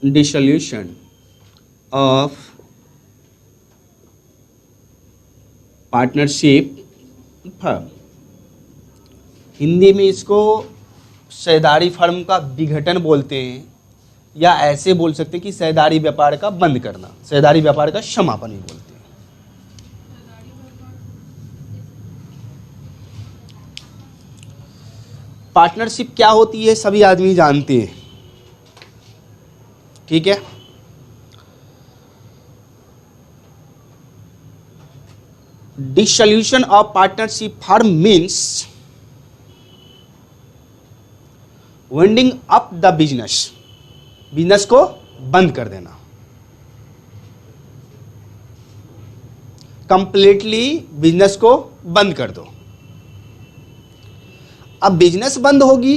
Dissolution of partnership firm, Hindi में इसको साझेदारी फर्म का विघटन बोलते हैं, या ऐसे बोल सकते हैं कि साझेदारी व्यापार का बंद करना, साझेदारी व्यापार का समापन भी बोलते हैं। पार्टनरशिप क्या होती है सभी आदमी जानते हैं, ठीक है। Dissolution of partnership firm means winding up the business, business को बंद कर देना, कंप्लीटली बिजनेस को बंद कर दो। अब बिजनेस बंद होगी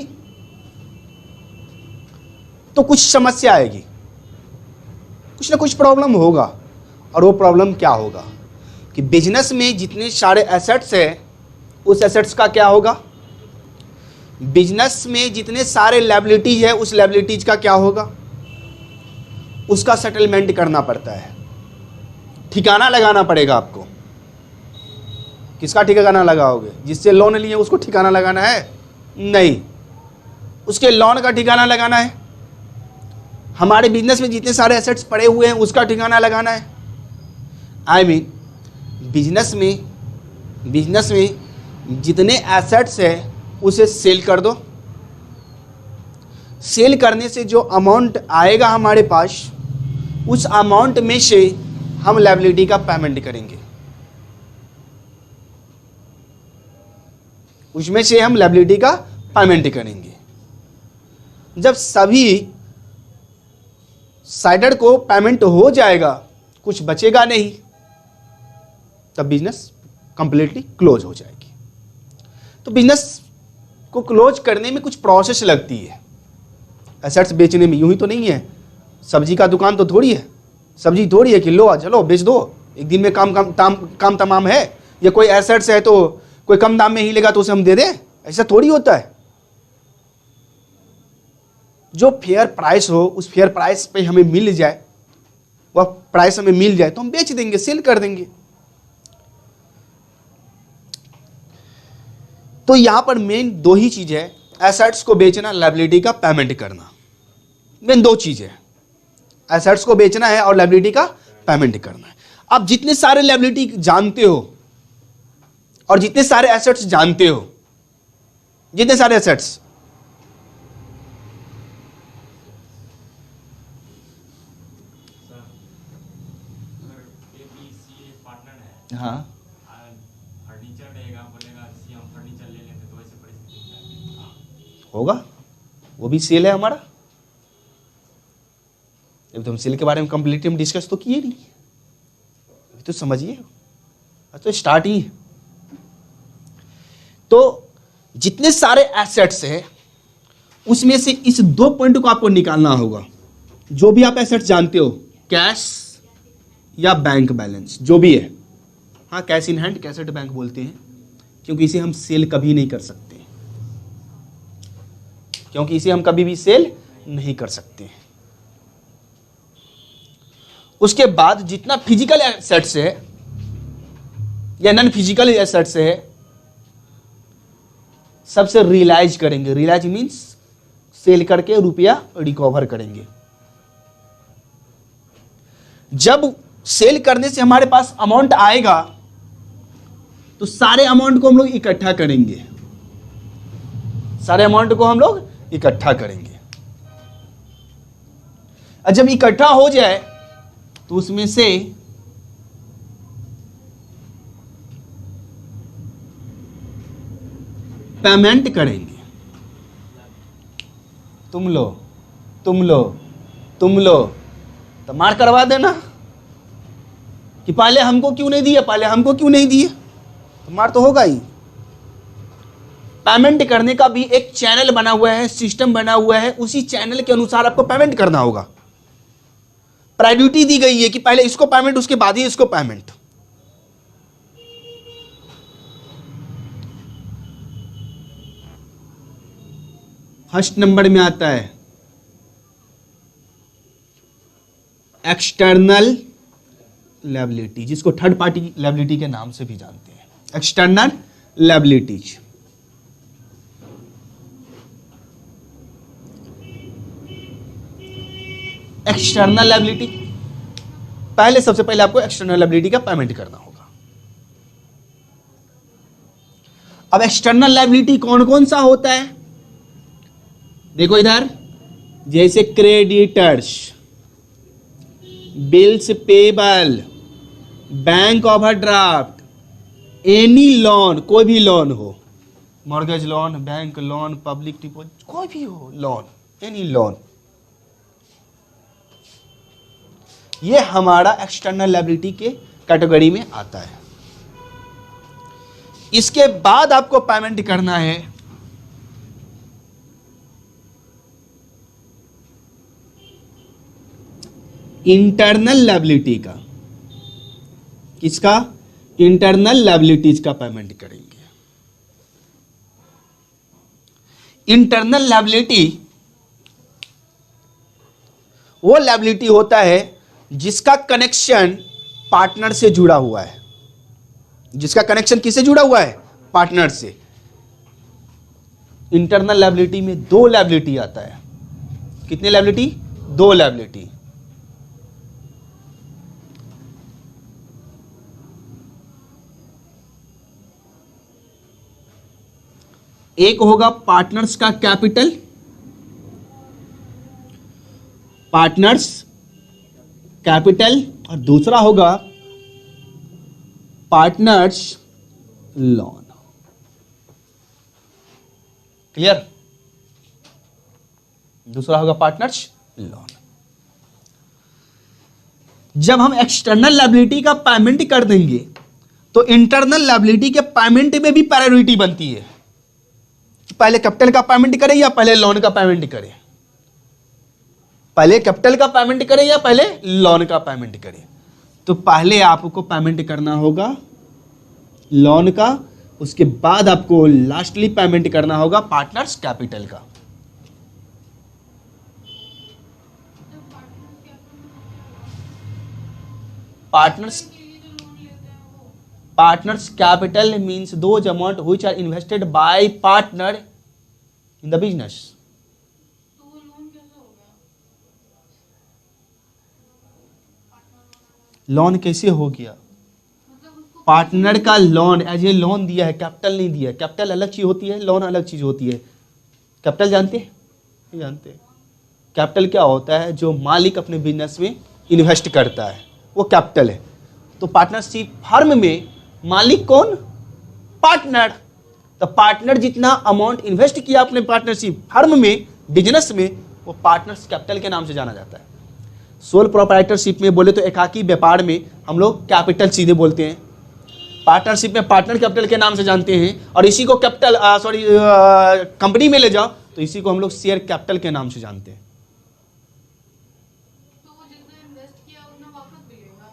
तो कुछ समस्या आएगी, कुछ ना कुछ प्रॉब्लम होगा, और वो प्रॉब्लम क्या होगा कि बिजनेस में जितने सारे एसेट्स हैं उस एसेट्स का क्या होगा, बिजनेस में जितने सारे लायबिलिटीज है उस लायबिलिटीज का क्या होगा, उसका सेटलमेंट करना पड़ता है, ठिकाना लगाना पड़ेगा आपको। किसका ठिकाना लगाओगे? जिससे लोन लिए उसको ठिकाना लगाना है? नहीं, उसके लोन का ठिकाना लगाना है। हमारे बिजनेस में जितने सारे एसेट्स पड़े हुए हैं उसका ठिकाना लगाना है। आई मीन बिजनेस में जितने एसेट्स है उसे सेल कर दो। सेल करने से जो अमाउंट आएगा हमारे पास, उस अमाउंट में से हम लायबिलिटी का पेमेंट करेंगे, उसमें से हम लायबिलिटी का पेमेंट करेंगे। जब सभी साइडर को पेमेंट हो जाएगा, कुछ बचेगा नहीं, तब बिजनेस कंप्लीटली क्लोज हो जाएगी। तो बिजनेस को क्लोज करने में कुछ प्रोसेस लगती है, एसेट्स बेचने में यूं ही तो नहीं है। सब्जी का दुकान तो थोड़ी है, सब्जी थोड़ी है कि लो चलो बेच दो, एक दिन में काम तमाम है। या कोई एसेट्स है तो कोई कम दाम में ही लेगा तो उसे हम दे दें, ऐसा थोड़ी होता है। जो फेयर प्राइस हो उस फेयर प्राइस पे हमें मिल जाए, वह प्राइस हमें मिल जाए तो हम बेच देंगे, सेल कर देंगे। तो यहां पर मेन दो ही चीज है, एसेट्स को बेचना, लायबिलिटी का पेमेंट करना। मेन दो चीज है, एसेट्स को बेचना है और लायबिलिटी का पेमेंट करना है। अब जितने सारे लायबिलिटी जानते हो और जितने सारे एसेट्स जानते हो, जितने सारे एसेट्स, हाँ फर्नीचर रहेगा, बोलेगा सी हम फर्नीचर ले लेते तो ऐसे परिस्थिति होगा, वो भी सेल है हमारा। अभी तो हम सेल के बारे में कंप्लीटली हम डिस्कस तो किए नहीं, अभी तो समझिए, तो स्टार्ट ही है। तो जितने सारे एसेट्स हैं उसमें से इस दो पॉइंट को आपको निकालना होगा। जो भी आप एसेट्स जानते हो, कैश या बैंक बैलेंस, जो भी है, हाँ cash in hand, cash at bank बोलते हैं, क्योंकि इसे हम सेल कभी नहीं कर सकते, क्योंकि इसे हम कभी भी सेल नहीं कर सकते। उसके बाद जितना फिजिकल एसेट्स है या नॉन फिजिकल एसेट्स है, सबसे रियलाइज करेंगे। रियलाइज मीन्स सेल करके रुपया रिकवर करेंगे। जब सेल करने से हमारे पास अमाउंट आएगा तो सारे अमाउंट को हम लोग इकट्ठा करेंगे, सारे अमाउंट को हम लोग इकट्ठा करेंगे। और जब इकट्ठा हो जाए तो उसमें से पेमेंट करेंगे। तुम लो तुम लो तुम लो, तो मार करवा देना कि पहले हमको क्यों नहीं दिया, पहले हमको क्यों नहीं दिए, तो मार तो होगा ही। पेमेंट करने का भी एक चैनल बना हुआ है, सिस्टम बना हुआ है, उसी चैनल के अनुसार आपको पेमेंट करना होगा। प्रायोरिटी दी गई है कि पहले इसको पेमेंट, उसके बाद ही इसको पेमेंट। फर्स्ट नंबर में आता है एक्सटर्नल लायबिलिटी, जिसको थर्ड पार्टी लायबिलिटी के नाम से भी जानते हैं, एक्सटर्नल लायबिलिटीज। एक्सटर्नल लायबिलिटी, पहले सबसे पहले आपको एक्सटर्नल लायबिलिटी का पेमेंट करना होगा। अब एक्सटर्नल लायबिलिटी कौन कौन सा होता है, देखो इधर, जैसे creditors, bills payable, bank overdraft, any loan, कोई भी लोन हो, mortgage loan, bank loan, public deposit, कोई भी हो लोन, एनी लोन, ये हमारा एक्सटर्नल लायबिलिटी के कैटेगरी में आता है। इसके बाद आपको पेमेंट करना है इंटरनल लायबिलिटी का। किसका? इंटरनल लायबिलिटीज का पेमेंट करेंगे। इंटरनल लायबिलिटी वो लायबिलिटी होता है जिसका कनेक्शन पार्टनर से जुड़ा हुआ है। जिसका कनेक्शन किससे जुड़ा हुआ है? पार्टनर से। इंटरनल लायबिलिटी में दो लायबिलिटी आता है। कितने लायबिलिटी? दो लायबिलिटी। एक होगा पार्टनर्स का कैपिटल, पार्टनर्स कैपिटल, और दूसरा होगा पार्टनर्स लोन। क्लियर? दूसरा होगा पार्टनर्स लोन। जब हम एक्सटर्नल लायबिलिटी का पेमेंट कर देंगे तो इंटरनल लायबिलिटी के पेमेंट में भी प्रायोरिटी बनती है। पहले कैपिटल का पेमेंट करें या पहले लोन का पेमेंट करें? पहले कैपिटल का पेमेंट करें या पहले लोन का पेमेंट करें? तो पहले आपको पेमेंट करना होगा लोन का, उसके बाद आपको लास्टली पेमेंट करना होगा पार्टनर्स कैपिटल का। Partners capital means those amount which are invested by partner in the business. Loan कैसे हो गया? पार्टनर का लोन एज ए लोन दिया है, कैपिटल नहीं दिया है। कैपिटल अलग चीज होती है, लोन अलग चीज होती है। कैपिटल जानते हैं? नहीं जानते। कैपिटल क्या होता है? जो मालिक अपने बिजनेस में इन्वेस्ट करता है, वो कैपिटल है। तो पार्टनरशिप फर्म में मालिक कौन? पार्टनर। तो पार्टनर जितना अमाउंट इन्वेस्ट किया अपने पार्टनरशिप फर्म में, बिजनेस में, वो पार्टनर्स कैपिटल के नाम से जाना जाता है। सोल प्रोप्राइटरशिप में बोले तो एकाकी व्यापार में हम लोग कैपिटल सीधे बोलते हैं। पार्टनरशिप में पार्टनर कैपिटल के नाम से जानते हैं, और इसी को कैपिटल कंपनी में ले जाओ तो इसी को हम लोग शेयर कैपिटल के नाम से जानते हैं। तो वो जितना इन्वेस्ट किया उतना वापस मिलेगा?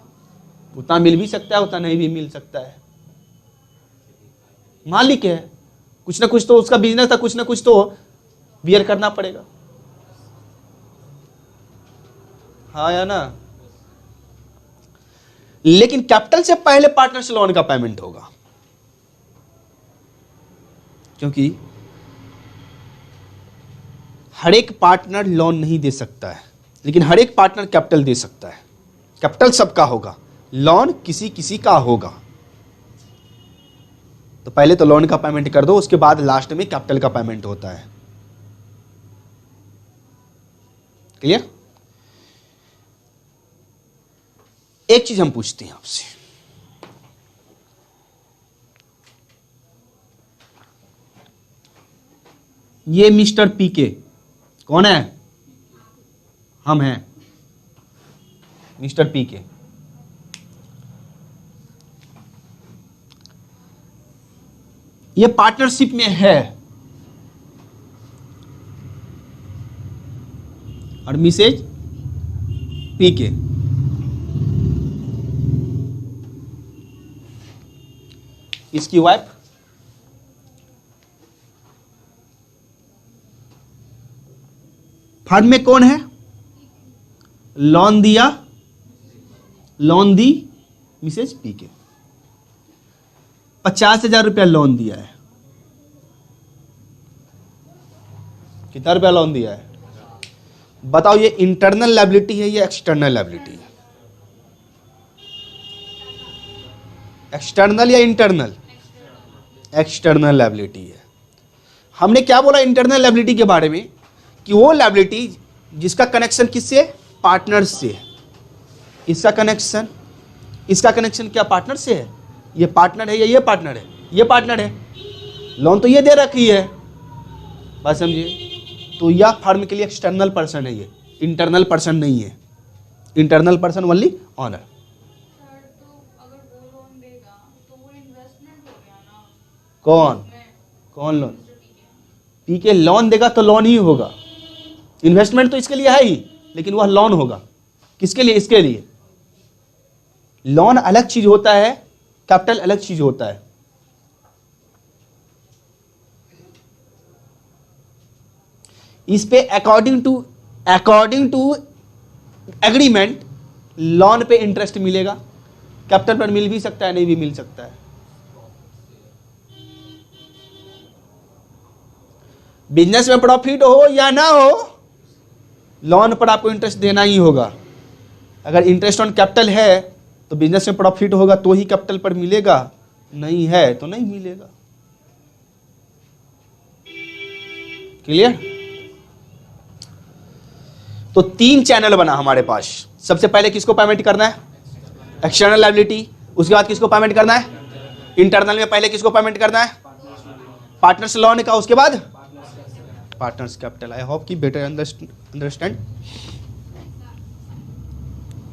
उतना मिल भी सकता है, उतना नहीं भी मिल सकता है। मालिक है, कुछ ना कुछ तो उसका बिजनेस था, कुछ ना कुछ तो बियर करना पड़ेगा। हाँ या ना? लेकिन कैपिटल से पहले पार्टनर्स लोन का पेमेंट होगा, क्योंकि हर एक पार्टनर लोन नहीं दे सकता है, लेकिन हर एक पार्टनर कैपिटल दे सकता है। कैपिटल सबका होगा, लोन किसी किसी का होगा। तो पहले तो लोन का पेमेंट कर दो, उसके बाद लास्ट में कैपिटल का पेमेंट होता है। क्लियर? एक चीज हम पूछते हैं आपसे, ये मिस्टर पीके कौन है? हम हैं मिस्टर पीके। ये पार्टनरशिप में है और मिसेज पीके। इसकी वाइफ फर्म में कौन है? लोन दिया लोन दी मिसेज पी के, 50,000 रुपया लोन दिया है। कितना रुपया लोन दिया है बताओ? ये इंटरनल लायबिलिटी है या एक्सटर्नल लायबिलिटी है? एक्सटर्नल या इंटरनल? एक्सटर्नल लायबिलिटी है। हमने क्या बोला इंटरनल लायबिलिटी के बारे में? कि वो लायबिलिटी जिसका कनेक्शन किससे? पार्टनर से है। इसका कनेक्शन क्या पार्टनर से है? ये पार्टनर है या ये पार्टनर है? ये पार्टनर है। लोन तो ये दे रखी है, बात समझिए। तो यह फर्म के लिए एक्सटर्नल पर्सन है, ये इंटरनल पर्सन नहीं है। Internal person only owner. Sir तो अगर वो लोन देगा तो वो इन्वेस्टमेंट हो गया ना। कौन लोन? पी के लोन देगा तो लोन ही होगा। इन्वेस्टमेंट तो इसके लिए है ही, लेकिन वह लोन होगा। किसके लिए? इसके लिए। लोन अलग चीज होता है, कैपिटल अलग चीज होता है। इस पे अकॉर्डिंग टू एग्रीमेंट लोन पे इंटरेस्ट मिलेगा। कैपिटल पर मिल भी सकता है, नहीं भी मिल सकता है। बिजनेस में प्रॉफिट हो या ना हो, लोन पर आपको इंटरेस्ट देना ही होगा। अगर इंटरेस्ट ऑन कैपिटल है तो बिजनेस में प्रॉफिट होगा तो ही कैपिटल पर मिलेगा, नहीं है तो नहीं मिलेगा। क्लियर? तो 3 चैनल बना हमारे पास। सबसे पहले किसको पेमेंट करना है? External liability. उसके बाद किसको पेमेंट करना है? इंटरनल में पहले किसको पेमेंट करना है? पार्टनर्स लोन का। उसके बाद पार्टनर्स कैपिटल। आई होप कि बेटर अंडरस्टैंड।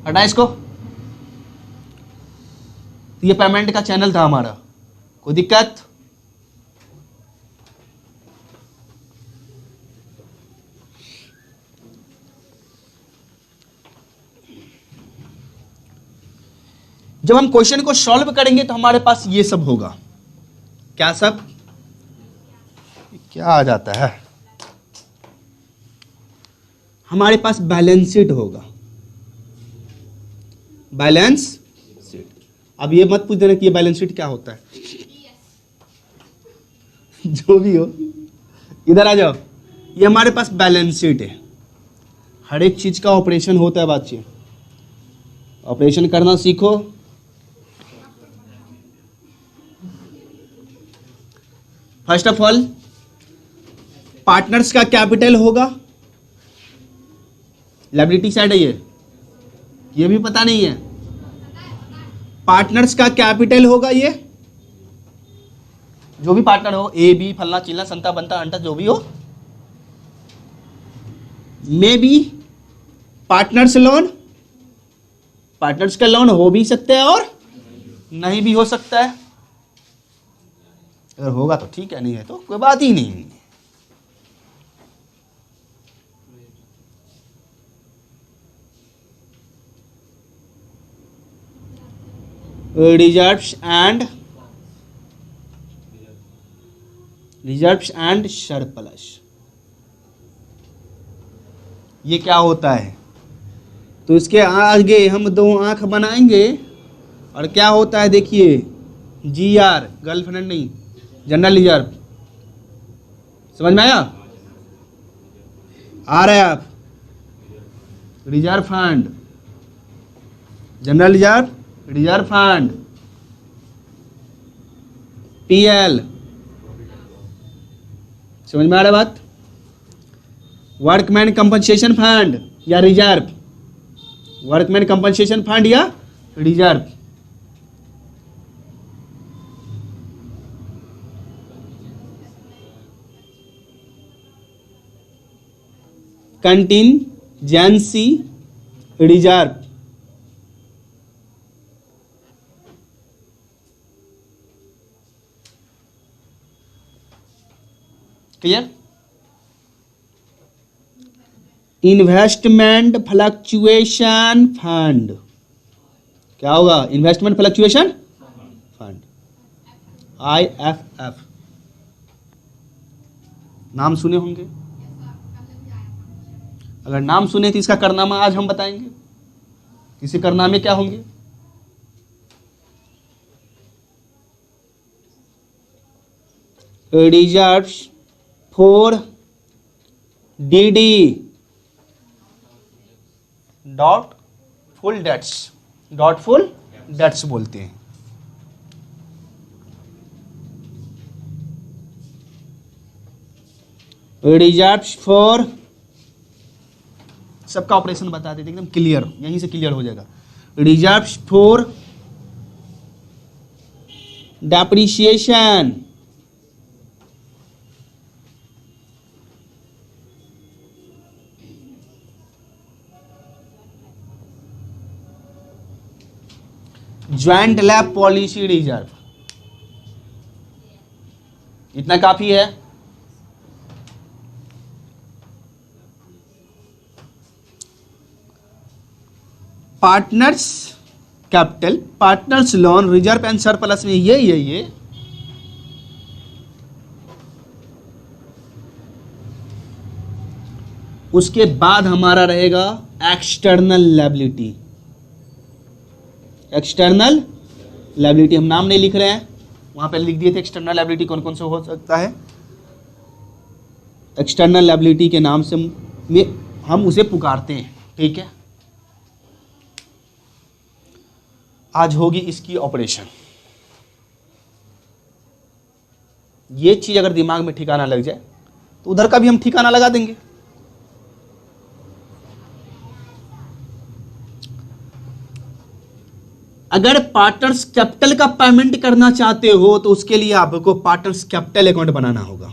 हटा इसको। ये पेमेंट का चैनल था हमारा, कोई दिक्कत? जब हम क्वेश्चन को सॉल्व करेंगे तो हमारे पास ये सब होगा। क्या सब? क्या आ जाता है? हमारे पास बैलेंस शीट होगा। Balance sheet. अब ये मत पूछ देना कि ये बैलेंस शीट क्या होता है। जो भी हो, इधर आ जाओ। ये हमारे पास बैलेंस शीट है। हर एक चीज का ऑपरेशन होता है। बातचीत ऑपरेशन करना सीखो। फर्स्ट ऑफ ऑल पार्टनर्स का कैपिटल होगा। लायबिलिटी साइड है ये भी पता नहीं है। पार्टनर्स का कैपिटल होगा। ये जो भी पार्टनर हो, ए बी फलना चिल्ला संता बनता अंटा जो भी हो, may be partners loan. Partners का लोन हो भी सकता है और नहीं भी हो सकता है। अगर होगा तो ठीक है, नहीं है तो कोई बात ही नहीं। Reserves and surplus. ये क्या होता है? तो इसके आगे हम 2 आंख बनाएंगे और क्या होता है देखिए, GR गर्लफ्रेंड नहीं, जनरल रिजर्व। समझ में आया? आ रहे आप? Reserve fund, general reserve fund, PL। समझ में आ रहा बात? वर्कमैन कंपनसेशन फंड या रिजर्व, वर्कमैन कंपनसेशन फंड या reserve. Contingency reserve. Clear? Investment fluctuation fund. क्या होगा? Investment fluctuation fund, IFF। नाम सुने होंगे। अगर नाम सुने तो इसका कारनामा आज हम बताएंगे। इसे कारनामे क्या होंगे? Reserves for DD doubtful dates बोलते हैं। रिजर्व्स फॉर, सबका ऑपरेशन बता देते एकदम क्लियर, यहीं से क्लियर हो जाएगा। Reserves for depreciation, joint lab policy reserve, इतना काफी है। Partners capital, partners loan, reserve and surplus में ये उसके बाद हमारा रहेगा एक्सटर्नल लायबिलिटी। एक्सटर्नल लायबिलिटी हम नाम नहीं लिख रहे हैं, वहां पे लिख दिए थे एक्सटर्नल लायबिलिटी कौन कौन से हो सकता है। एक्सटर्नल लायबिलिटी के नाम से हम उसे पुकारते हैं, ठीक है। आज होगी इसकी ऑपरेशन। ये चीज अगर दिमाग में ठिकाना लग जाए तो उधर का भी हम ठिकाना लगा देंगे। अगर पार्टनर्स कैपिटल का पेमेंट करना चाहते हो तो उसके लिए आपको पार्टनर्स कैपिटल अकाउंट बनाना होगा।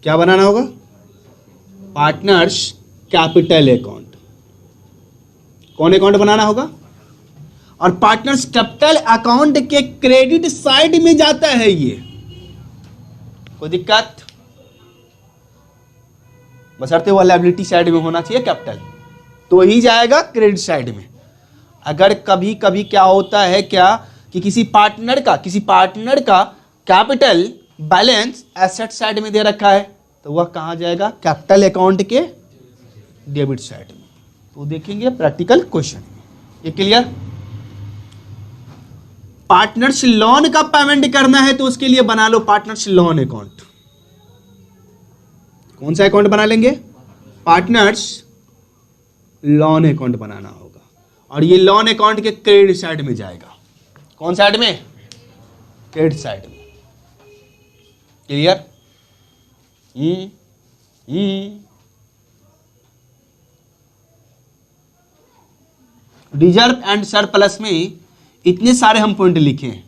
क्या बनाना होगा? Partners capital account. कौन अकाउंट बनाना होगा? और पार्टनर्स कैपिटल अकाउंट के क्रेडिट साइड में जाता है ये। कोई दिक्कत? बशर्ते वो लायबिलिटी साइड में होना चाहिए कैपिटल, तो ही जाएगा क्रेडिट साइड में। अगर कभी कभी क्या होता है क्या कि किसी पार्टनर का कैपिटल बैलेंस एसेट साइड में दे रखा है, तो वह कहां जाएगा? कैपिटल अकाउंट के डेबिट साइड में। तो देखेंगे प्रैक्टिकल क्वेश्चन। ये क्लियर? पार्टनर्स लोन का पेमेंट करना है तो उसके लिए बना लो पार्टनर्स लोन अकाउंट। कौन सा अकाउंट बना लेंगे? पार्टनर्स लोन अकाउंट बनाना होगा। और ये लोन अकाउंट के क्रेडिट साइड में जाएगा। कौन साइड में? क्रेडिट साइड में। क्लियर? रिजर्व एंड सरप्लस में इतने सारे हम पॉइंट लिखे हैं।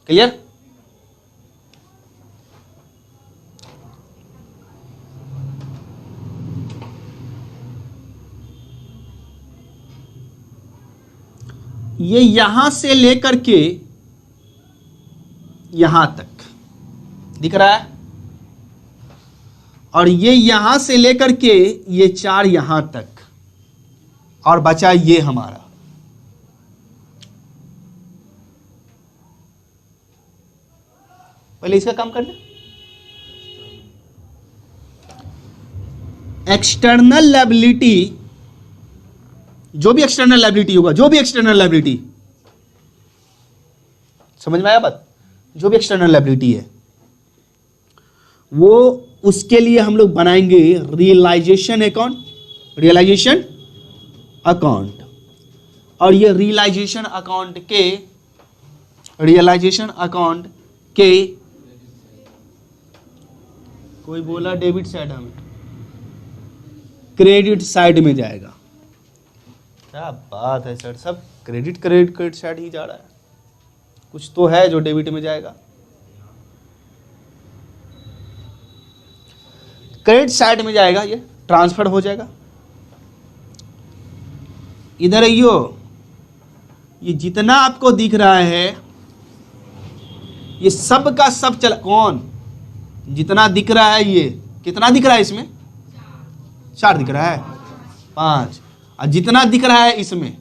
क्लियर? ये यहां से लेकर के यहां तक दिख रहा है, और ये यहां से लेकर के ये चार यहां तक, और बचा ये हमारा। पहले इसका काम कर ले। एक्सटर्नल लायबिलिटी, जो भी एक्सटर्नल लायबिलिटी होगा, जो भी एक्सटर्नल लायबिलिटी, समझ में आया बात? जो भी एक्सटर्नल लायबिलिटी है वो, उसके लिए हम लोग बनाएंगे रियलाइजेशन अकाउंट। रियलाइजेशन अकाउंट, और ये रियलाइजेशन अकाउंट के कोई बोला डेबिट साइड, हमें क्रेडिट साइड में जाएगा। क्या बात है सर, सब क्रेडिट साइड ही जा रहा है। कुछ तो है जो डेबिट में जाएगा। क्रेडिट साइड में जाएगा, ये ट्रांसफर हो जाएगा। इधर आइयो, ये जितना आपको दिख रहा है ये सब का सब चला। कौन? जितना दिख रहा है ये, कितना दिख रहा है इसमें? 4 दिख रहा है, 5। और जितना दिख रहा है इसमें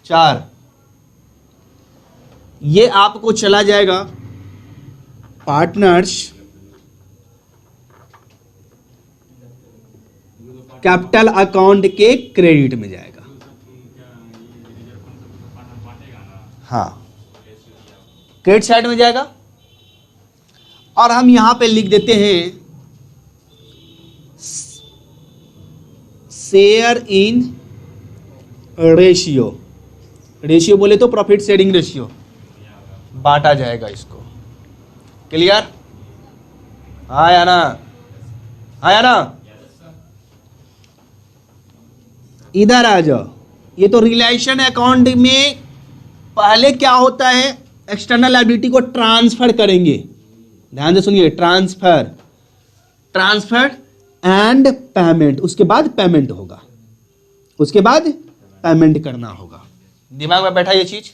4, ये आपको चला जाएगा पार्टनर्स कैपिटल अकाउंट के क्रेडिट में जाएगा। हाँ, क्रेडिट साइड में जाएगा। और हम यहां पे लिख देते हैं शेयर इन रेशियो। रेशियो बोले तो प्रॉफिट शेयरिंग रेशियो, बांटा जाएगा इसको। क्लियर? हाँ या ना? हाँ या ना? इधर आ जाओ। ये तो रिलेशन अकाउंट में पहले क्या होता है, एक्सटर्नल लायबिलिटी को ट्रांसफर करेंगे। ध्यान से सुनिए, ट्रांसफर एंड पेमेंट, उसके बाद पेमेंट होगा, उसके बाद पेमेंट करना होगा। दिमाग में बैठा ये चीज,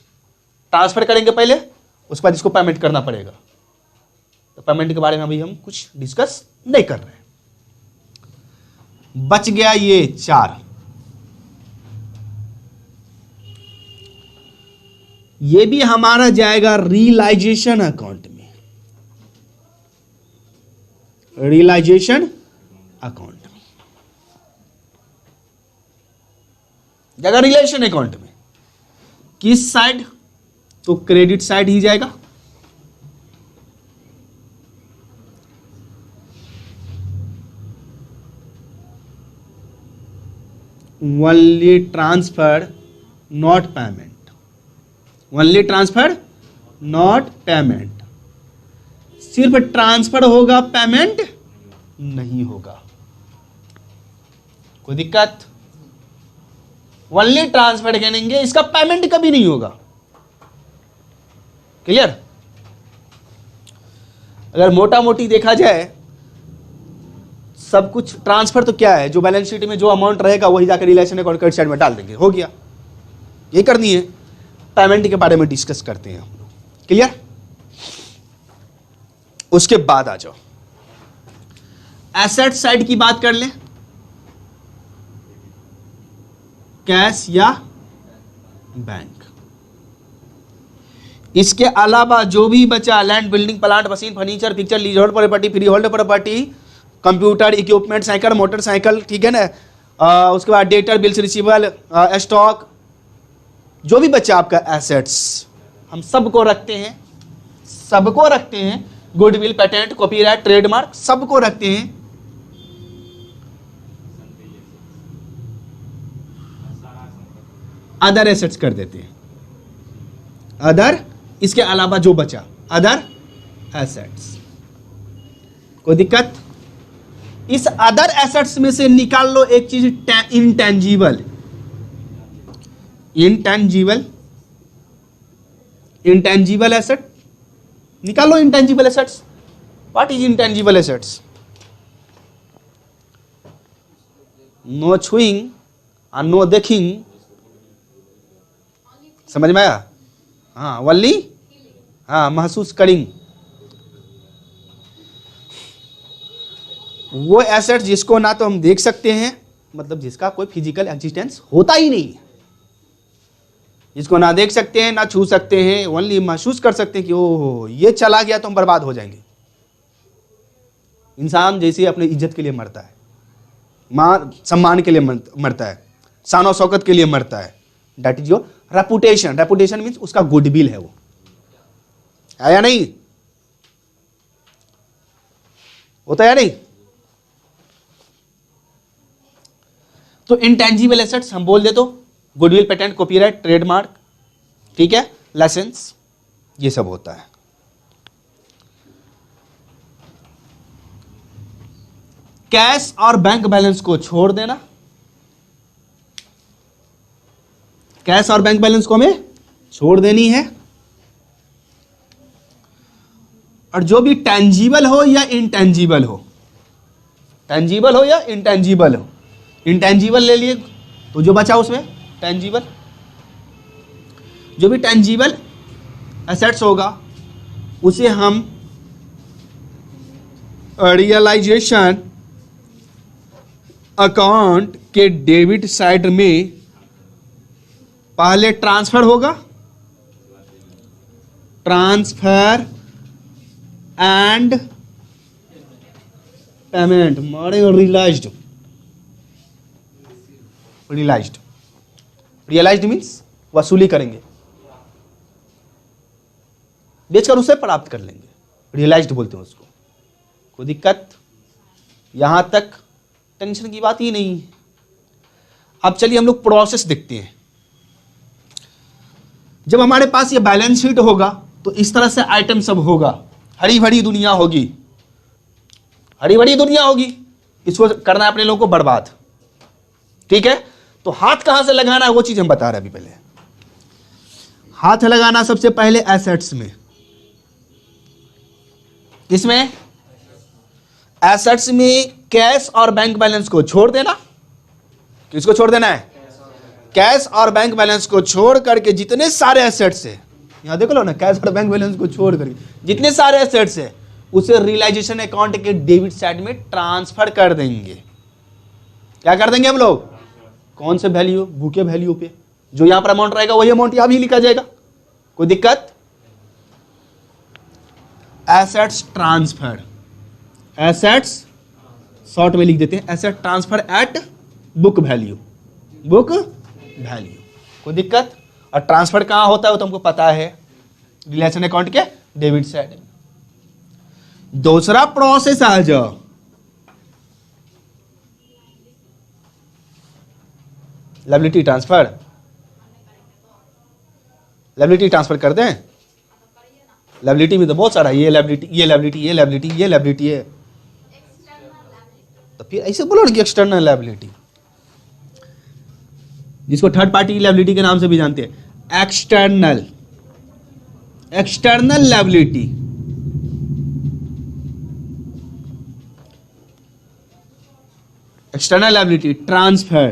ट्रांसफर करेंगे पहले, उसके बाद इसको पेमेंट करना पड़ेगा। तो पेमेंट के बारे में अभी हम कुछ डिस्कस नहीं कर रहे हैं। बच गया ये 4। ये भी हमारा जाएगा रियलाइजेशन अकाउंट में, रियलाइजेशन अकाउंट में जाएगा, रिलेशन अकाउंट में। किस साइड? तो क्रेडिट साइड ही जाएगा। Only transfer not payment, only transfer not payment. सिर्फ ट्रांसफर होगा, पेमेंट नहीं होगा। कोई दिक्कत? ओनली ट्रांसफर करेंगे, इसका पेमेंट कभी नहीं होगा। क्लियर? अगर मोटा मोटी देखा जाए, सब कुछ ट्रांसफर तो क्या है, जो बैलेंस शीट में जो अमाउंट रहेगा वही जाकर रिलेशन अकाउंट क्रेडिट साइड में डाल देंगे, हो गया। ये करनी है। पेमेंट के बारे में डिस्कस करते हैं हम लोग। क्लियर? उसके बाद आ जाओ, एसेट साइड की बात कर ले, कैश या बैंक। इसके अलावा जो भी बचा, land, building, plant, machine, furniture, picture, lease hold property, free hold property, computer, equipment, cycle, motorcycle, ठीक है ना। उसके बाद डेटर, बिल्स रिसीवेबल, स्टॉक, जो भी बचा आपका एसेट्स, हम सबको रखते हैं, सबको रखते हैं। गुडविल, पेटेंट, कॉपीराइट, ट्रेडमार्क, सबको रखते हैं। अदर एसेट्स कर देते हैं, अदर, इसके अलावा जो बचा अदर एसेट्स। कोई दिक्कत? इस अदर एसेट्स में से निकाल लो एक चीज, इंटेंजिबल। इंटेंजिबल, इंटेंजिबल एसेट निकालो। Intangible assets, what is intangible assets? No छुइंग और नो देखिंग, समझ में आया? हाँ, वल्ली, हाँ, महसूस करिंग। वो एसेट जिसको ना तो हम देख सकते हैं, मतलब जिसका कोई फिजिकल एग्जिस्टेंस होता ही नहीं है, जिसको ना देख सकते हैं ना छू सकते हैं, ओनली महसूस कर सकते हैं कि ओह ये चला गया तो हम बर्बाद हो जाएंगे। इंसान जैसे अपनी इज्जत के लिए मरता है, मान सम्मान के लिए मरता है, शान और शौकत के लिए मरता है, that is your reputation. Reputation means उसका गुडविल है, वो है या नहीं? होता है या नहीं? तो इंटेंजिबल एसेट्स हम बोल दे तो गुडविल, पेटेंट, कॉपीराइट, ट्रेडमार्क, ठीक है, लाइसेंस, ये सब होता है। कैश और बैंक बैलेंस को छोड़ देना, कैश और बैंक बैलेंस को हमें छोड़ देनी है। और जो भी टेंजिबल हो या इंटेंजिबल हो, टेंजिबल हो या इंटेंजिबल हो, इंटेंजिबल ले लिए तो जो बचा उसमें टेंजिबल, जो भी टेंजिबल एसेट्स होगा उसे हम रियलाइजेशन अकाउंट के डेबिट साइड में पहले ट्रांसफर होगा, ट्रांसफर एंड पेमेंट, मारे रियलाइज्ड, रियलाइज्ड, रियलाइज्ड मीन्स वसूली करेंगे, बेचकर उसे प्राप्त कर लेंगे, रियलाइज्ड बोलते हैं उसको। कोई दिक्कत? यहां तक टेंशन की बात ही नहीं है। अब चलिए हम लोग प्रोसेस देखते हैं। जब हमारे पास ये बैलेंस शीट होगा तो इस तरह से आइटम सब होगा, हरी भरी दुनिया होगी, हरी भरी दुनिया होगी। इसको करना है अपने लोगों को बर्बाद, ठीक है। तो हाथ कहां से लगाना है वो चीज हम बता रहे हैं अभी। पहले हाथ लगाना सबसे पहले एसेट्स में। किसमें? एसेट्स में कैश और बैंक बैलेंस को छोड़ देना। किसको छोड़ देना है? कैश और बैंक बैलेंस को छोड़ करके जितने सारे एसेट्स है, यहां देख लो ना, कैश और बैंक बैलेंस को छोड़ करके जितने सारे एसेट्स है उसे रियलाइजेशन अकाउंट के डेबिट साइड में ट्रांसफर कर देंगे। क्या कर देंगे हम लोग? कौन से वैल्यू? बुके वैल्यू पे। जो यहां पर अमाउंट रहेगा वही अमाउंट यहां भी लिखा जाएगा। कोई दिक्कत? एसेट्स ट्रांसफर, एसेट्स शॉर्ट में लिख देते हैं, asset transfer at book value, book value. कोई दिक्कत? और ट्रांसफर कहां होता है वो तो हमको पता है, रिलेशन अकाउंट के डेबिट साइड में। दूसरा प्रोसेस आ जाओ, लायबिलिटी ट्रांसफर। लायबिलिटी ट्रांसफर कर दें। लायबिलिटी में तो बहुत सारा, ये लायबिलिटी, ये लायबिलिटी, ये लायबिलिटी, ये लायबिलिटी है। तो फिर ऐसे बोलो ना कि एक्सटर्नल लायबिलिटी, जिसको थर्ड पार्टी लायबिलिटी के नाम से भी जानते हैं। External, external liability, external liability transfer,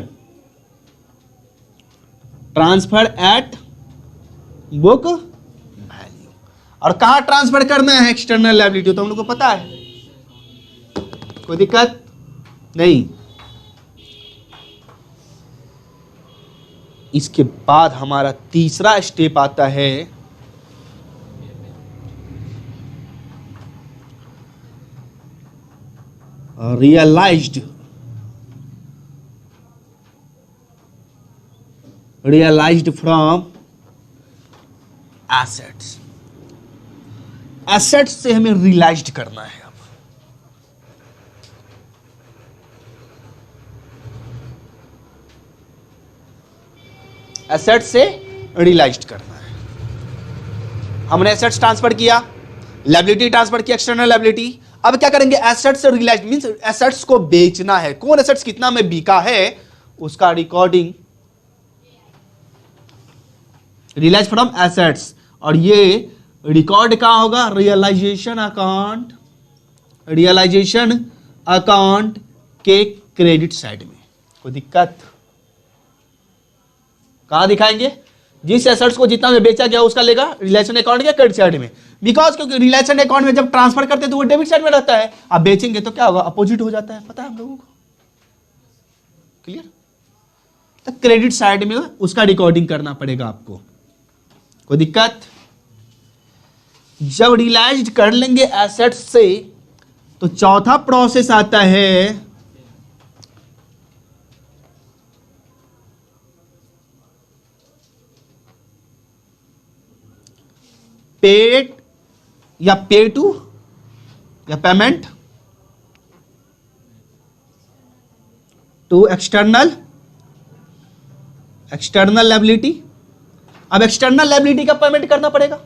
transfer at book value. और कहां ट्रांसफर करना है एक्सटर्नल लायबिलिटी तो हम लोग को पता है, कोई दिक्कत नहीं। इसके बाद हमारा तीसरा स्टेप आता है realized, realized from assets. Assets से हमें रियलाइज्ड करना है। अब एसेट्स से रियलाइज्ड करना है। हमने एसेट्स ट्रांसफर किया, लायबिलिटी ट्रांसफर किया, एक्सटर्नल लायबिलिटी। अब क्या करेंगे? एसेट्स से रियलाइज्ड मींस एसेट्स को बेचना है। कौन एसेट्स कितना में बिका है उसका रिकॉर्डिंग, रियलाइज फ्रॉम एसेट्स। और ये रिकॉर्ड कहां होगा? रियलाइजेशन अकाउंट, रियलाइजेशन अकाउंट के क्रेडिट साइड में। कोई दिक्कत? कहां दिखाएंगे? जिस एसेट्स को जितना में बेचा गया उसका लेगा रिलेशन अकाउंट के क्रेडिट साइड में। बिकॉज क्योंकि रिलेशन अकाउंट में जब ट्रांसफर करते हैं तो वो डेबिट साइड में रहता है, आप बेचेंगे तो क्या होगा? अपोजिट हो जाता है, पता है हम लोगों को। क्लियर? तो क्रेडिट साइड में उसका रिकॉर्डिंग करना पड़ेगा आपको। कोई दिक्कत? जब रियलाइज कर लेंगे एसेट्स से तो चौथा प्रोसेस आता है पेड या पे टू या payment to external, external liability. अब एक्सटर्नल लायबिलिटी का पेमेंट करना पड़ेगा।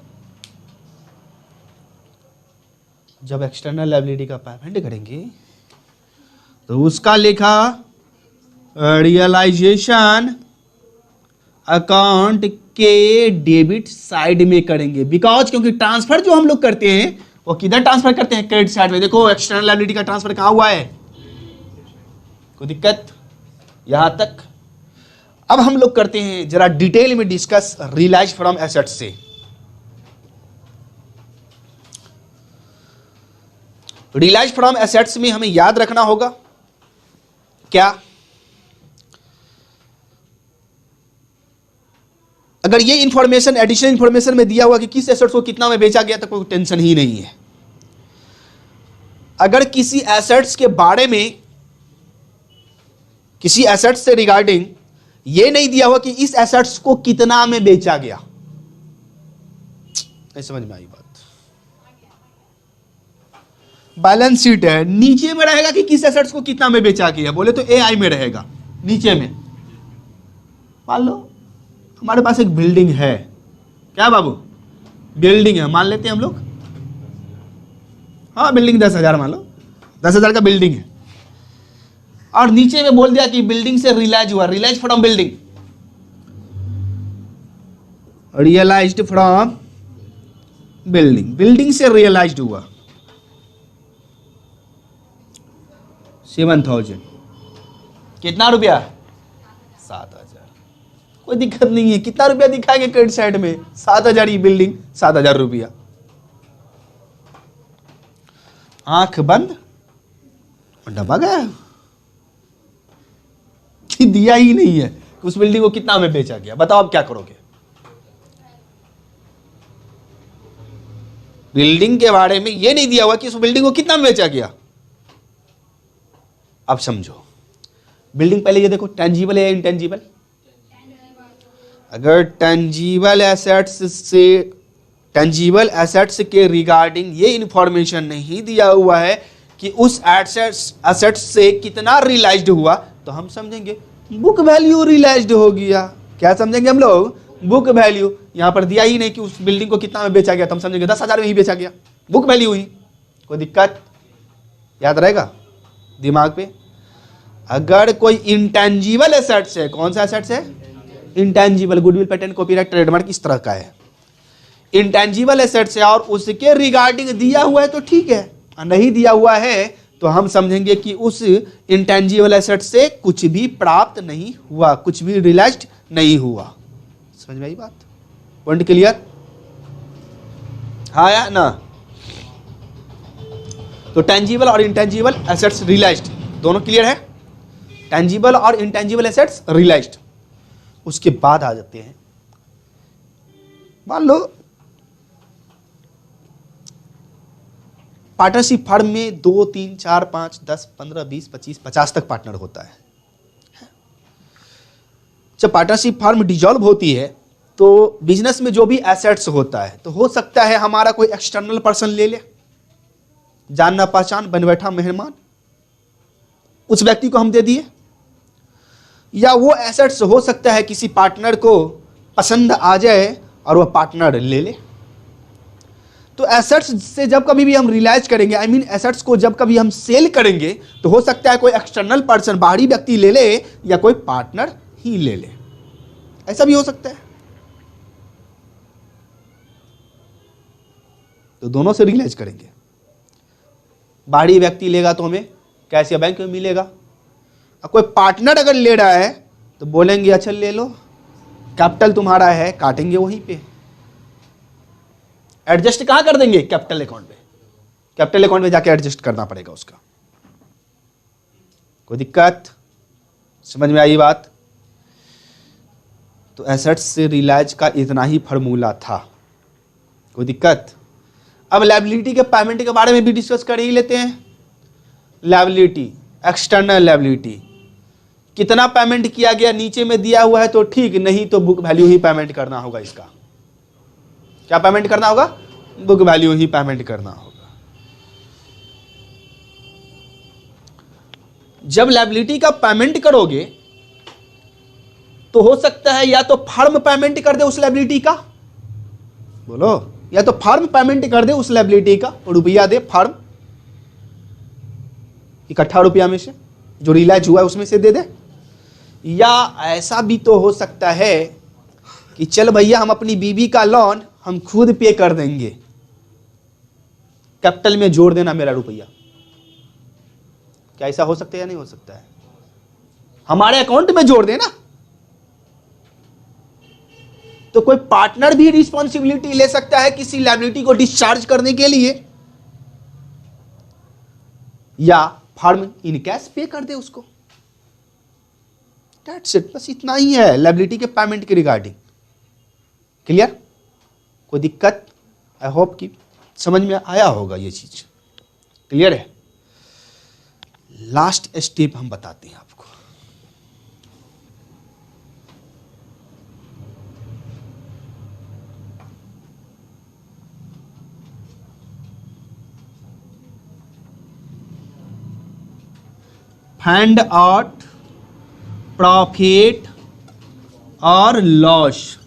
जब एक्सटर्नल लायबिलिटी का पेमेंट करेंगे तो उसका लेखा रियलाइजेशन अकाउंट के डेबिट साइड में करेंगे। बिकॉज क्योंकि ट्रांसफर जो हम लोग करते हैं वो किधर ट्रांसफर करते हैं? क्रेडिट साइड में। देखो एक्सटर्नल लायबिलिटी का ट्रांसफर कहां हुआ है? कोई दिक्कत? यहां तक। अब हम लोग करते हैं जरा डिटेल में डिस्कस रियलाइज फ्रॉम एसेट्स से। रियलाइज फ्रॉम एसेट्स में हमें याद रखना होगा क्या? अगर ये इंफॉर्मेशन एडिशनल इंफॉर्मेशन में दिया हुआ कि किस एसेट्स को कितना में बेचा गया तो कोई टेंशन ही नहीं है। अगर किसी एसेट्स के बारे में, किसी एसेट्स से रिगार्डिंग ये नहीं दिया हुआ कि इस एसेट्स को कितना में बेचा गया, नहीं समझ में आई बात? बैलेंस शीट है, नीचे में रहेगा कि किस एसेट्स को कितना में बेचा गया, बोले तो एआई में रहेगा, नीचे में। मान लो हमारे पास एक बिल्डिंग है, क्या बाबू, बिल्डिंग है, मान लेते हैं हम लोग, हाँ बिल्डिंग 10,000 मान लो, 10,000 का बिल्डिंग है, और नीचे में बोल दिया कि बिल्डिंग से रियलाइज हुआ, realize from building, realized from building, building से रियलाइज्ड हुआ 7,000, कितना रुपया, 7,000, कोई दिक्कत नहीं है, कितना रुपया दिखाएंगे क्रेडिट साइड में, 7,000, ये बिल्डिंग 7,000 रुपया, आंख बंद डबा गया, दिया ही नहीं है कि उस बिल्डिंग को कितना में बेचा गया, बताओ आप क्या करोगे। बिल्डिंग के बारे में ये नहीं दिया हुआ कि उस बिल्डिंग को कितना में बेचा गया। अब समझो, बिल्डिंग पहले ये देखो टेंजिबल है या इंटेंजिबल, अगर टेंजिबल एसेट्स के रिगार्डिंग ये इंफॉर्मेशन नहीं दिया हुआ है कि उस एसेट्स से कितना रियलाइज्ड हुआ, तो हम समझेंगे बुक वैल्यू रियलाइज्ड हो गया। क्या समझेंगे हम लोग, बुक वैल्यू। यहां पर दिया ही नहीं कि उस बिल्डिंग को कितना में बेचा गया, तो हम समझेंगे 10,000 में ही बेचा गया, बुक वैल्यू ही। कोई दिक्कत, याद रहेगा दिमाग पे। अगर कोई इंटेंजिबल एसेट्स है, कौन सा एसेट्स है, intangible, goodwill, patent, copyright, trademark, इस तरह का है, इंटेंजिबल एसेट्स है और उसके रिगार्डिंग दिया हुआ है तो ठीक है, नहीं दिया हुआ है तो हम समझेंगे कि उस इंटेंजिबल एसेट से कुछ भी प्राप्त नहीं हुआ, कुछ भी रियलाइज्ड नहीं हुआ। समझ में आई बात, पॉइंट क्लियर, हाँ या ना। तो टेंजिबल और इंटेंजिबल एसेट्स रियलाइज्ड दोनों क्लियर है, टेंजिबल और इंटेंजिबल एसेट्स रियलाइज्ड। उसके बाद आ जाते हैं, मान लो पार्टनरशिप फर्म में 2, 3, 4, 5, 10, 15, 20, 25, 50 तक पार्टनर होता है। जब पार्टनरशिप फर्म डिजॉल्व होती है तो बिजनेस में जो भी एसेट्स होता है, तो हो सकता है हमारा कोई एक्सटर्नल पर्सन ले ले, जानना पहचान बन बैठा मेहमान, उस व्यक्ति को हम दे दिए, या वो एसेट्स हो सकता है किसी पार्टनर को पसंद आ जाए और वह पार्टनर ले ले। तो एसेट्स से जब कभी भी हम रियलाइज करेंगे, आई मीन एसेट्स को जब कभी हम सेल करेंगे, तो हो सकता है कोई एक्सटर्नल पर्सन, बाहरी व्यक्ति ले ले, या कोई पार्टनर ही ले ले, ऐसा भी हो सकता है। तो दोनों से रियलाइज करेंगे। बाहरी व्यक्ति लेगा तो हमें कैश या बैंक में मिलेगा, और कोई पार्टनर अगर ले रहा है तो बोलेंगे अच्छा ले लो, कैपिटल तुम्हारा है, काटेंगे वहीं पे, एडजस्ट कहां कर देंगे, कैपिटल अकाउंट पे, कैपिटल अकाउंट में जाके एडजस्ट करना पड़ेगा उसका। कोई दिक्कत, समझ में आई बात। तो एसेट्स से रियलाइज का इतना ही फॉर्मूला था, कोई दिक्कत। अब लायबिलिटी के पेमेंट के बारे में भी डिस्कस कर ही लेते हैं। लायबिलिटी, एक्सटर्नल लायबिलिटी, कितना पेमेंट किया गया नीचे में दिया हुआ है तो ठीक, नहीं तो बुक वैल्यू ही पेमेंट करना होगा। इसका क्या पेमेंट करना होगा, बुक वैल्यू ही पेमेंट करना होगा। जब लायबिलिटी का पेमेंट करोगे तो हो सकता है या तो फर्म पेमेंट कर दे उस लायबिलिटी का, बोलो, या तो फर्म पेमेंट कर दे उस लायबिलिटी का, रुपया दे फर्म, इकट्ठा रुपया में से जो रियलाइज हुआ है उसमें से दे दे, या ऐसा भी तो हो सकता है कि चल भैया हम अपनी बीवी का लोन हम खुद पे कर देंगे, कैपिटल में जोड़ देना मेरा रुपया। क्या ऐसा हो सकता है या नहीं हो सकता है, हमारे अकाउंट में जोड़ देना। तो कोई पार्टनर भी रिस्पॉन्सिबिलिटी ले सकता है किसी लायबिलिटी को डिस्चार्ज करने के लिए, या फर्म इन कैश पे कर दे उसको। दैट्स इट, बस इतना ही है लायबिलिटी के पेमेंट के रिगार्डिंग। क्लियर, कोई दिक्कत, आई होप कि समझ में आया होगा ये चीज। क्लियर है। लास्ट स्टेप हम बताते हैं आपको। फाइंड आउट प्रॉफिट और लॉस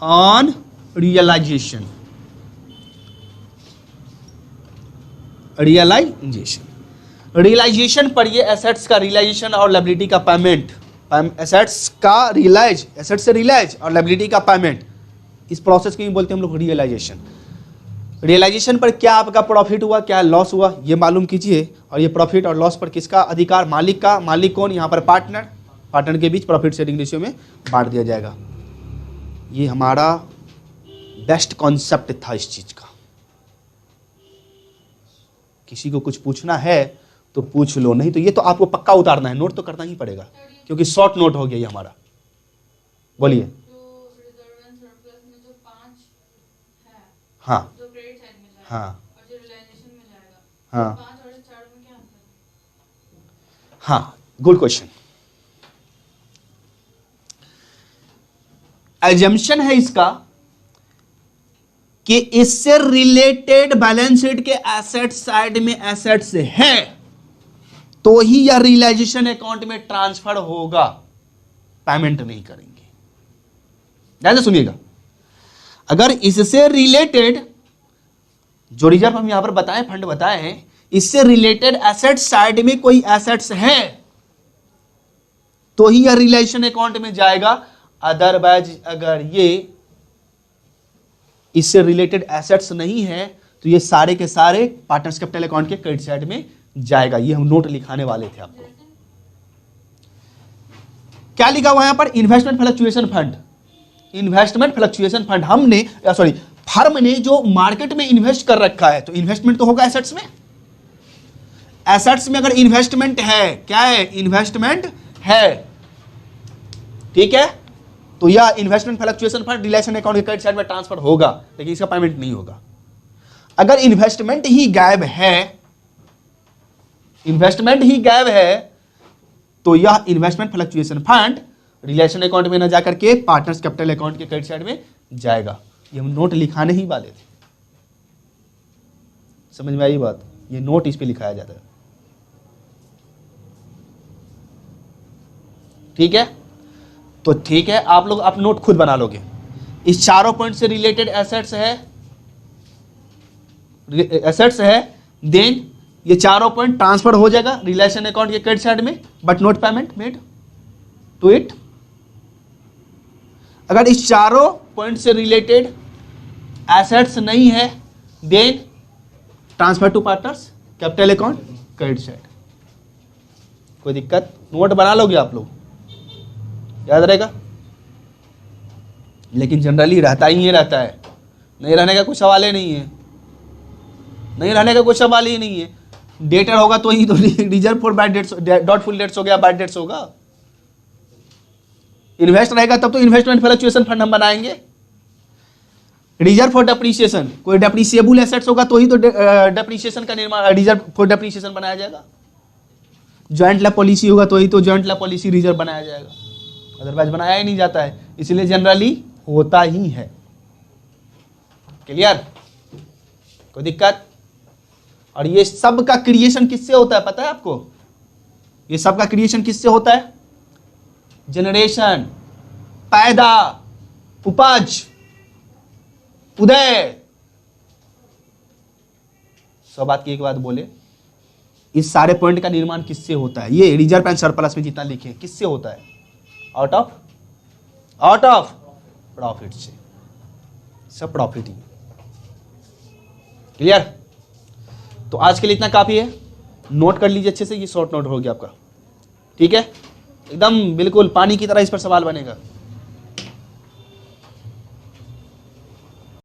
ऑन रियलाइजेशन। रियलाइजेशन पर ये एसेट्स का रियलाइजेशन और लायबिलिटी का पेमेंट, एसेट्स का रियलाइज, एसेट्स से रियलाइज और लायबिलिटी का पेमेंट, इस प्रोसेस को ही बोलते हैं हम लोग रियलाइजेशन। रियलाइजेशन पर क्या आपका प्रॉफिट हुआ, क्या लॉस हुआ, ये मालूम कीजिए। और ये प्रॉफिट और लॉस पर किसका अधिकार, मालिक का। मालिक कौन, यहाँ पर पार्टनर, पार्टनर के बीच प्रॉफिट शेयरिंग रेशियो में बांट दिया जाएगा। ये हमारा बेस्ट कॉन्सेप्ट था इस चीज का। किसी को कुछ पूछना है तो पूछ लो, नहीं तो ये तो आपको पक्का उतारना है, नोट तो करना ही पड़ेगा क्योंकि शॉर्ट नोट हो गया ये हमारा। बोलिए। जो रिजर्व एंड सरप्लस में जो 5 है, हाँ जो क्रेडिट साइड में जाएगा, हाँ और जो रियलाइजेशन में जाएगा, हाँ 5 और 4 में क्या अंतर है? हाँ, गुड क्वेश्चन। एजम्पशन है इसका कि इससे रिलेटेड बैलेंस शीट के एसेट साइड में एसेट्स है तो ही यह रियलाइजेशन अकाउंट में ट्रांसफर होगा, पेमेंट नहीं करेंगे। ध्यान से सुनिएगा, अगर इससे रिलेटेड जो रिजर्व हम यहां पर बताएं, फंड बताए हैं, इससे रिलेटेड एसेट साइड में कोई एसेट्स है तो ही यह रियलाइजेशन अकाउंट में जाएगा। अदरवाइज अगर ये इससे रिलेटेड एसेट्स नहीं है तो ये सारे के सारे पार्टनर्स कैपिटल अकाउंट के क्रेडिट साइड में जाएगा। ये हम नोट लिखाने वाले थे आपको। क्या लिखा हुआ है यहां पर, investment fluctuation fund. Investment fluctuation fund हमने सॉरी फर्म ने जो मार्केट में इन्वेस्ट कर रखा है, तो इन्वेस्टमेंट तो होगा एसेट्स में। एसेट्स में अगर इन्वेस्टमेंट है, क्या है, इन्वेस्टमेंट है, ठीक है, तो यह investment fluctuation fund relation account के क्रेडिट साइड में ट्रांसफर होगा, लेकिन इसका पेमेंट नहीं होगा। अगर इन्वेस्टमेंट ही गायब है, इन्वेस्टमेंट ही गायब है, तो यह investment fluctuation fund realisation account में ना जाकर के पार्टनर्स कैपिटल अकाउंट के क्रेडिट साइड में जाएगा। ये हम नोट लिखाने ही वाले थे, समझ में आई बात। ये नोट इस पे लिखाया जाता है, ठीक है। तो ठीक है, आप लोग आप नोट खुद बना लोगे। इस चारों पॉइंट से रिलेटेड एसेट्स है, देन ये चारों पॉइंट ट्रांसफर हो जाएगा रिलेशन अकाउंट के क्रेडिट साइड में, but not payment made to it. अगर इस चारों पॉइंट से रिलेटेड एसेट्स नहीं है, then transfer to partners capital account credit side. कोई दिक्कत, नोट बना लोगे आप लोग, याद रहेगा। लेकिन जनरली रहता ही ये रहता है, नहीं रहने का कुछ सवाल ही नहीं है, नहीं रहने का कुछ सवाल ही नहीं है। डेटर होगा तो ही तो reserve for bad debts, doubtful debts हो गया, बैड डेट्स होगा। इन्वेस्ट रहेगा तब तो इन्वेस्टमेंट फ्लक्चुएशन फंड हम बनाएंगे। रिजर्व फॉर डेप्रीशिएशन, कोई डेप्रीशिएबल एसेट्स होगा तो ही तो डेप्रीशिएशन का निर्माण, रिजर्व फॉर डेप्रीशिएशन बनाया जाएगा। जॉइंट लैब पॉलिसी होगा तो ही तो जॉइंट लैब पॉलिसी रिजर्व बनाया जाएगा, अदरवाइज बनाया ही नहीं जाता है, इसलिए जनरली होता ही है। क्लियर, कोई दिक्कत। और ये सब का क्रिएशन किससे होता है पता है आपको, ये सब का क्रिएशन किससे होता है, जनरेशन, पैदा, उपज, उदय। सब बात की एक बात बोले, इस सारे पॉइंट का निर्माण किससे होता है, ये रिजर्व एंड सरप्लस में जितना लिखे किससे होता है, आउट ऑफ प्रॉफिट से, सब प्रॉफिट ही। क्लियर। तो आज के लिए इतना काफी है, नोट कर लीजिए अच्छे से, ये शॉर्ट नोट हो गया आपका, ठीक है, एकदम बिल्कुल पानी की तरह इस पर सवाल बनेगा।